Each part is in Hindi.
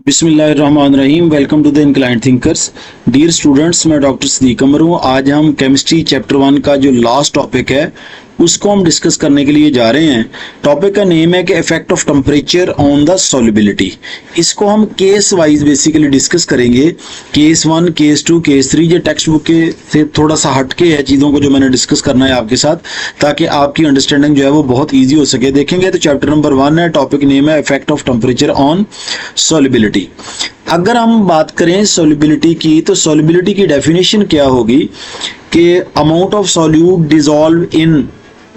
बिस्मिल्लाहिर्रहमानिर्रहीम। Welcome to the inclined thinkers. Dear students, मैं डॉक्टर सदीक अमर हूँ। आज हम केमिस्ट्री चैप्टर 1 का जो लास्ट टॉपिक है उसको हम डिस्कस करने के लिए जा रहे हैं। टॉपिक का नेम है कि effect of temperature on the solubility. इसको हम केस वाइज बेसिकली डिस्कस करेंगे। Case 1, case 2, case 3। ये टेक्स्ट बुक के से थोड़ा सा हटके है चीज़ों को जो मैंने डिस्कस करना है आपके साथ, ताकि आपकी अंडरस्टैंडिंग जो है वो बहुत ईजी हो सके। देखेंगे तो चैप्टर नंबर 1 है, टॉपिक नेम है effect of temperature on solubility. अगर हम बात करें सॉल्युबिलिटी की, तो सॉल्युबिलिटी की डेफिनेशन क्या होगी कि amount of solute dissolve in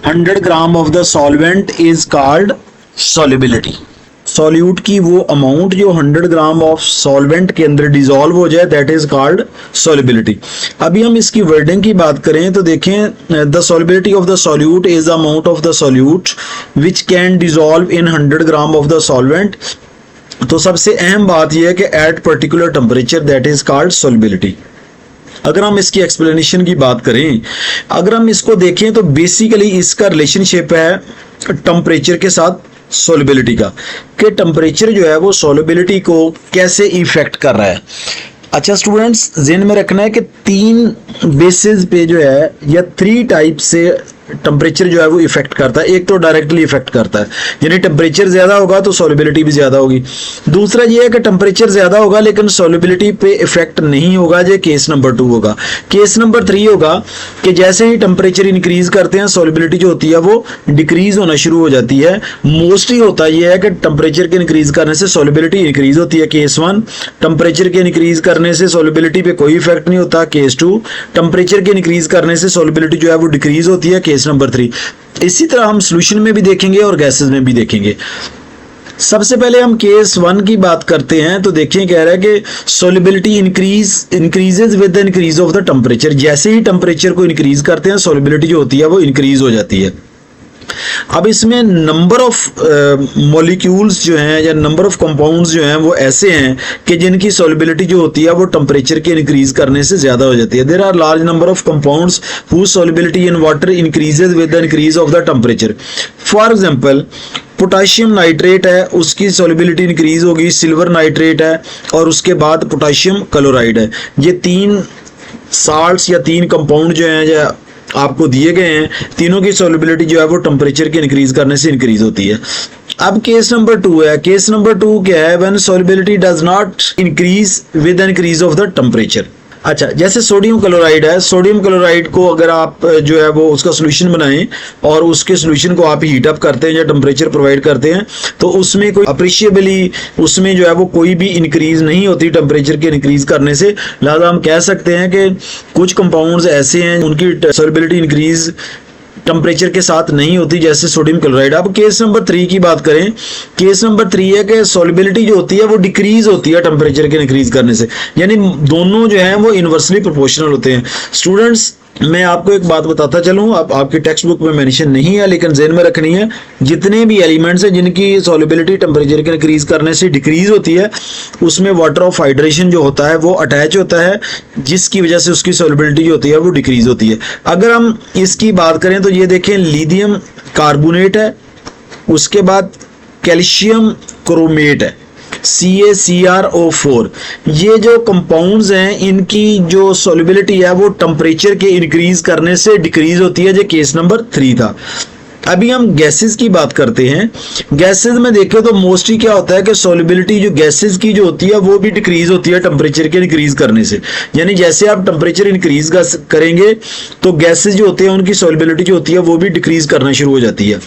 100 gram of the solvent is called solubility. Solute की वो अमाउंट जो 100 ग्राम ऑफ सॉल्वेंट के अंदर डिसॉल्व हो जाए, दैट इज कॉल्ड सॉल्युबिलिटी। अभी हम इसकी वर्डिंग की बात करें तो देखें, the solubility of the solute is the amount of the solute which can dissolve in 100 gram of the solvent. तो सबसे अहम बात यह है कि at particular temperature that is called solubility. अगर हम इसकी एक्सप्लेनेशन की बात करें, अगर हम इसको देखें तो बेसिकली इसका रिलेशनशिप है टेम्परेचर के साथ सॉल्युबिलिटी का, कि टेम्परेचर जो है वो सॉल्युबिलिटी को कैसे इफेक्ट कर रहा है। अच्छा स्टूडेंट्स, ज़हन में रखना है कि 3 बेसिस पे जो है या 3 टाइप से टेम्परेचर जो है वो इफेक्ट करता है। एक तो डायरेक्टली इफेक्ट करता है, यानी टेम्परेचर ज्यादा होगा तो सॉल्युबिलिटी भी ज्यादा होगी। दूसरा ये है कि टेम्परेचर ज्यादा होगा लेकिन सॉल्युबिलिटी पे इफेक्ट नहीं होगा, जो केस नंबर 2 होगा। केस नंबर 3 होगा कि जैसे ही टेम्परेचर इंक्रीज करते हैं सॉल्युबिलिटी जो होती है वो डिक्रीज होना शुरू हो जाती है। मोस्टली होता यह है कि टेम्परेचर के इंक्रीज करने से सॉल्युबिलिटी इंक्रीज होती है, केस 1। टेम्परेचर के इंक्रीज करने से सॉल्युबिलिटी पे कोई इफेक्ट नहीं होता, केस 2। टेम्परेचर के इंक्रीज करने से सॉल्युबिलिटी जो है वो डिक्रीज होती है, केस नंबर 3। इसी तरह हम सॉल्यूशन में भी देखेंगे और गैसेस में भी देखेंगे। सबसे पहले हम केस 1 की बात करते हैं तो देखिए कह रहा है कि solubility increases with the increase of the temperature. जैसे ही टेम्परेचर को इंक्रीज करते हैं सॉल्युबिलिटी जो होती है वो इंक्रीज हो जाती है। अब इसमें नंबर ऑफ मॉलिक्यूल्स जो हैं या नंबर ऑफ कंपाउंड्स जो हैं वो ऐसे हैं कि जिनकी सॉल्युबिलिटी जो होती है वो टेम्परेचर के इंक्रीज करने से ज्यादा हो जाती है। There are large number of compounds whose solubility in water increases with the increase of the temperature. For example, potassium nitrate है, उसकी सॉल्युबिलिटी इंक्रीज होगी। सिल्वर नाइट्रेट है और उसके बाद पोटाशियम क्लोराइड है। ये 3 साल्ट्स या 3 कंपाउंड जो हैं या आपको दिए गए हैं, तीनों की सॉल्युबिलिटी जो है वो टेम्परेचर के इंक्रीज करने से इंक्रीज होती है। अब केस नंबर 2 है। केस नंबर 2 क्या है? When solubility does not increase with the increase of the temperature. अच्छा, जैसे सोडियम क्लोराइड है, सोडियम क्लोराइड को अगर आप जो है वो उसका सोल्यूशन बनाएं और उसके सोल्यूशन को आप हीट अप करते हैं या टेम्परेचर प्रोवाइड करते हैं तो उसमें कोई अप्रिशिएबली उसमें जो है वो कोई भी इंक्रीज नहीं होती टेम्परेचर के इंक्रीज करने से। लिहाजा हम कह सकते हैं कि कुछ कंपाउंड्स ऐसे हैं उनकी सॉल्युबिलिटी इंक्रीज टेम्परेचर के साथ नहीं होती, जैसे सोडियम क्लोराइड। अब केस नंबर 3 की बात करें, केस नंबर 3 है कि सॉल्युबिलिटी जो होती है वो डिक्रीज होती है टेम्परेचर के इंक्रीज करने से, यानी दोनों जो हैं वो इनवर्सली प्रोपोर्शनल होते हैं। स्टूडेंट्स, मैं आपको एक बात बताता चलूं, अब आपकी टेक्स्ट बुक में मेंशन नहीं है लेकिन ज़हन में रखनी है, जितने भी एलिमेंट्स हैं जिनकी सॉल्युबिलिटी टेम्परेचर के इंक्रीज करने से डिक्रीज होती है उसमें वाटर ऑफ हाइड्रेशन जो होता है वो अटैच होता है, जिसकी वजह से उसकी सॉल्युबिलिटी जो होती है वो डिक्रीज होती है। अगर हम इसकी बात करें तो ये देखें, लिथियम कार्बोनेट है, उसके बाद कैल्शियम क्रोमेट है, CaCrO4। ये जो कंपाउंड्स हैं इनकी जो सॉल्युबिलिटी है वो टेम्परेचर के इंक्रीज करने से डिक्रीज होती है, जो केस नंबर 3 था। अभी हम गैसेस की बात करते हैं। गैसेस में देखें तो मोस्टली क्या होता है कि सॉल्युबिलिटी जो गैसेस की जो होती है वो भी डिक्रीज होती है टेम्परेचर के इंक्रीज करने से। यानी जैसे आप टेम्परेचर इंक्रीज करेंगे तो गैसेस जो होते हैं उनकी सॉल्युबिलिटी जो होती है वो भी डिक्रीज करना शुरू हो जाती है।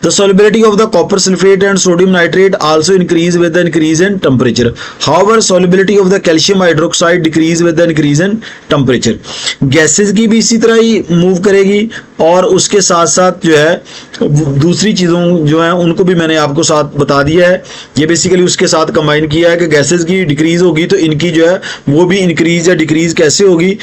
The solubility of the copper sulfate and sodium nitrate also increase with the increase in temperature. However, solubility of the calcium hydroxide decrease with the increase in temperature. Gases की भी इसी तरह ही मूव करेगी और उसके साथ साथ जो है दूसरी चीज़ों जो है उनको भी मैंने आपको साथ बता दिया है। ये बेसिकली उसके साथ कंबाइन किया है कि गैसेस की डिक्रीज होगी तो इनकी जो है वो भी इंक्रीज या डिक्रीज कैसे होगी,